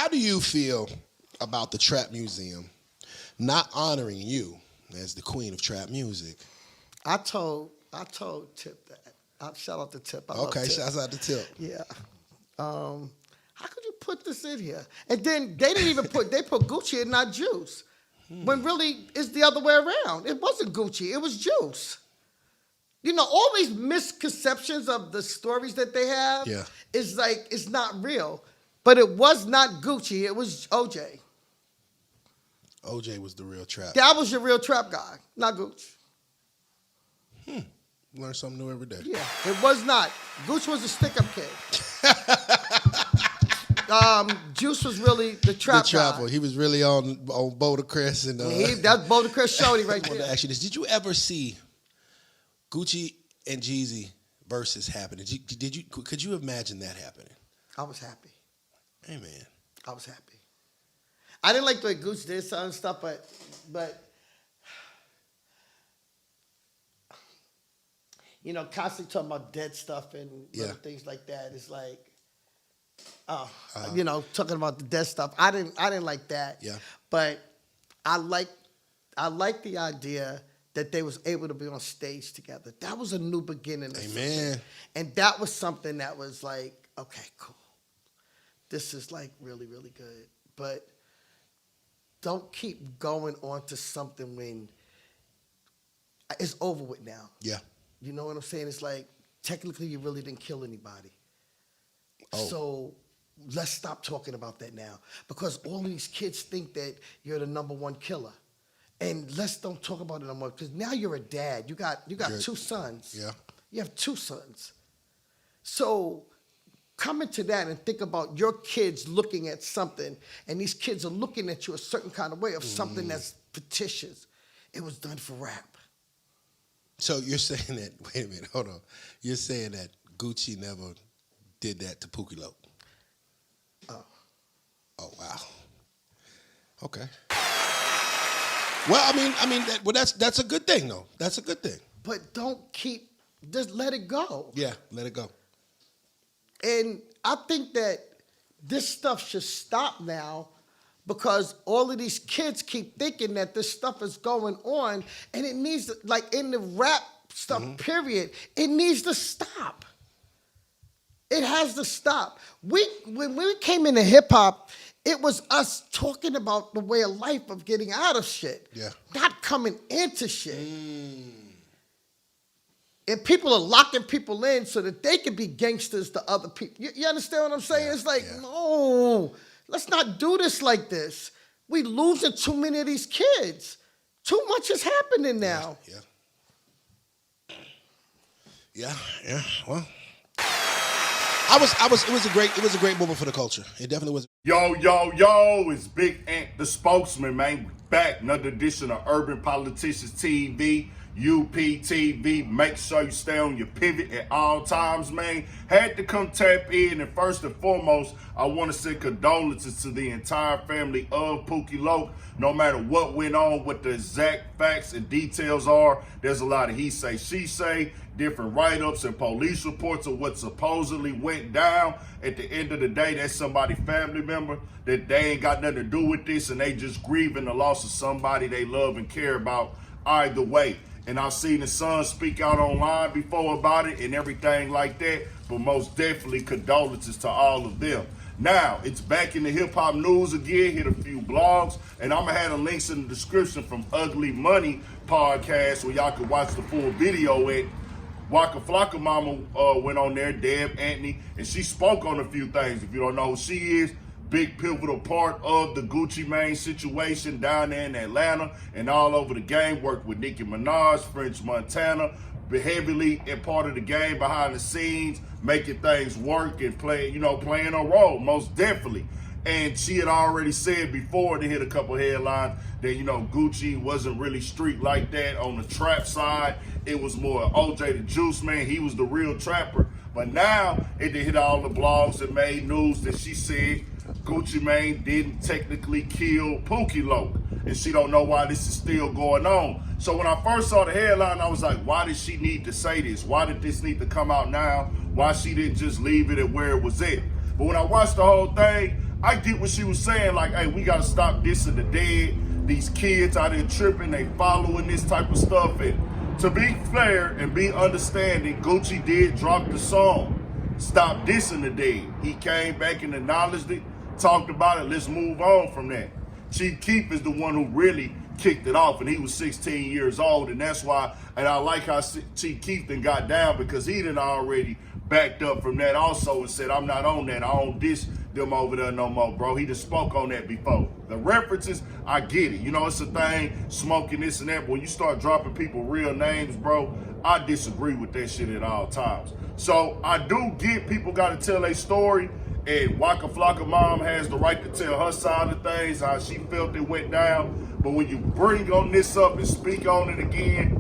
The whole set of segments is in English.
How do you feel about the Trap Museum not honoring you as the queen of trap music? I told Tip that. Shout out to Tip. I love Okay, Tip. shouts out to Tip. Yeah. How could you put this in here? And then they didn't even they put Gucci and not Juice. When really it's the other way around. It wasn't Gucci, it was Juice. You know, all these misconceptions of the stories that they have is like, it's not real. But it was not Gucci, it was OJ. OJ was the real trap. That was your real trap guy, not Gucci. Learn something new every day. Yeah, it was not. Gucci was a stick-up kid. Juice was really the trap guy. He was really on Bodacris and that's Bodacris Shorty right there. I want to ask you this: did you ever see Gucci and Jeezy versus happening? Could you imagine that happening? I was happy. Hey man, I was happy. I didn't like the way Gucci did some stuff, but you know, constantly talking about dead stuff and little things like that. It's like, you know, talking about the dead stuff. I didn't like that. Yeah. But I like the idea that they was able to be on stage together. That was a new beginning. Amen. And that was something that was like, okay, cool. This is like really, really good. But don't keep going on to something when it's over with now. Yeah. You know what I'm saying? It's like, technically, you really didn't kill anybody. Oh. So let's stop talking about that now. Because all of these kids think that you're the #1 killer. And let's don't talk about it no more. Because now you're a dad. You got two sons. Yeah. You have 2 sons. So come into that and think about your kids looking at something, and these kids are looking at you a certain kind of way of something that's fictitious. It was done for rap. So you're saying that, wait a minute, hold on. You're saying that Gucci never did that to Pookie Loc? Oh. Oh, wow. Okay. Well, I mean, that's a good thing, though. That's a good thing. But just let it go. Yeah, let it go. And I think that this stuff should stop now, because all of these kids keep thinking that this stuff is going on, and it needs to, like in the rap stuff, period, it needs to stop. It has to stop. When we came into hip hop, it was us talking about the way of life of getting out of shit, not coming into shit. And people are locking people in so that they can be gangsters to other people. You understand what I'm saying? It's like, no. Let's not do this like this. We losing too many of these kids. Too much is happening now. Yeah. Well, it was a great moment for the culture. It definitely was. Yo, it's Big Ant, the spokesman, man. Back, another edition of Urban Politicians TV. UPTV, make sure you stay on your pivot at all times, man. Had to come tap in, and first and foremost, I want to send condolences to the entire family of Pookie Loc. No matter what went on, what the exact facts and details are, there's a lot of he say, she say, different write-ups and police reports of what supposedly went down. At the end of the day, that's somebody's family member that they ain't got nothing to do with this, and they just grieving the loss of somebody they love and care about either way. And I've seen the son speak out online before about it and everything like that, but most definitely condolences to all of them. Now, it's back in the hip-hop news again, hit a few blogs, and I'm going to have the links in the description from Ugly Money podcast where y'all can watch the full video at. Waka Flocka mama went on there, Deb Atney, and she spoke on a few things. If you don't know who she is, big pivotal part of the Gucci Mane situation down there in Atlanta and all over the game. Worked with Nicki Minaj, French Montana, but heavily in part of the game behind the scenes, making things work and playing a role, most definitely. And she had already said before, to hit a couple headlines, that, Gucci wasn't really street like that on the trap side. It was more OJ the Juice Man. He was the real trapper. But now, it hit all the blogs that made news that she said Gucci Mane didn't technically kill Pookie Loc, and she don't know why this is still going on. So when I first saw the headline, I was like, why did she need to say this? Why did this need to come out now? Why she didn't just leave it at where it was at? But when I watched the whole thing, I get what she was saying, like, hey, we gotta stop dissing the dead. These kids out here tripping, they following this type of stuff. And to be fair and be understanding, Gucci did drop the song, Stop Dissing the Dead. He came back and acknowledged it, talked about it, let's move on from that. Chief Keef is the one who really kicked it off, and he was 16 years old, and that's why, and I like how Chief Keef then got down, because he done already backed up from that also and said, I'm not on that, I don't diss them over there no more, bro. He just spoke on that before. The references, I get it. You know, it's a thing, smoking this and that, but when you start dropping people real names, bro, I disagree with that shit at all times. So I do get people got to tell their story, and Waka Flocka mom has the right to tell her side of things, how she felt it went down. But when you bring on this up and speak on it again,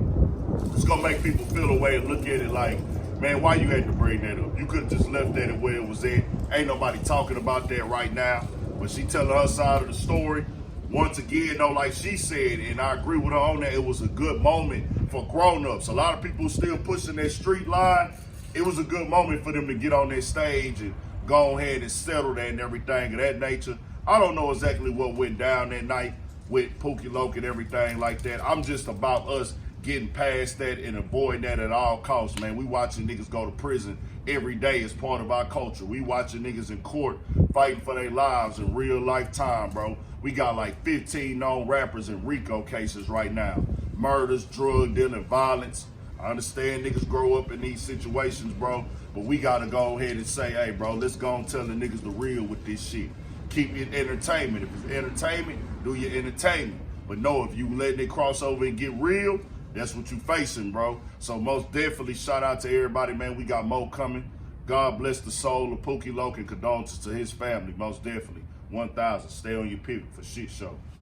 it's gonna make people feel a way and look at it like, man, why you had to bring that up? You could have just left that at where it was at. Ain't nobody talking about that right now. But she telling her side of the story. Once again, though, like she said, and I agree with her on that, it was a good moment for grown-ups. A lot of people still pushing that street line. It was a good moment for them to get on that stage and go ahead and settle that and everything of that nature. I don't know exactly what went down that night with Pookie Loc and everything like that. I'm just about us getting past that and avoiding that at all costs, man. We watching niggas go to prison every day as part of our culture. We watching niggas in court fighting for their lives in real life time, bro. We got like 15 known rappers in RICO cases right now. Murders, drug dealing, violence. I understand niggas grow up in these situations, bro, but we gotta go ahead and say, hey, bro, let's go and tell the niggas the real with this shit. Keep it entertainment. If it's entertainment, do your entertainment. But no, if you letting it cross over and get real, that's what you facing, bro. So most definitely shout out to everybody, man. We got more coming. God bless the soul of Pookie Loc and condolences to his family, most definitely. 1,000. Stay on your pivot for shit show.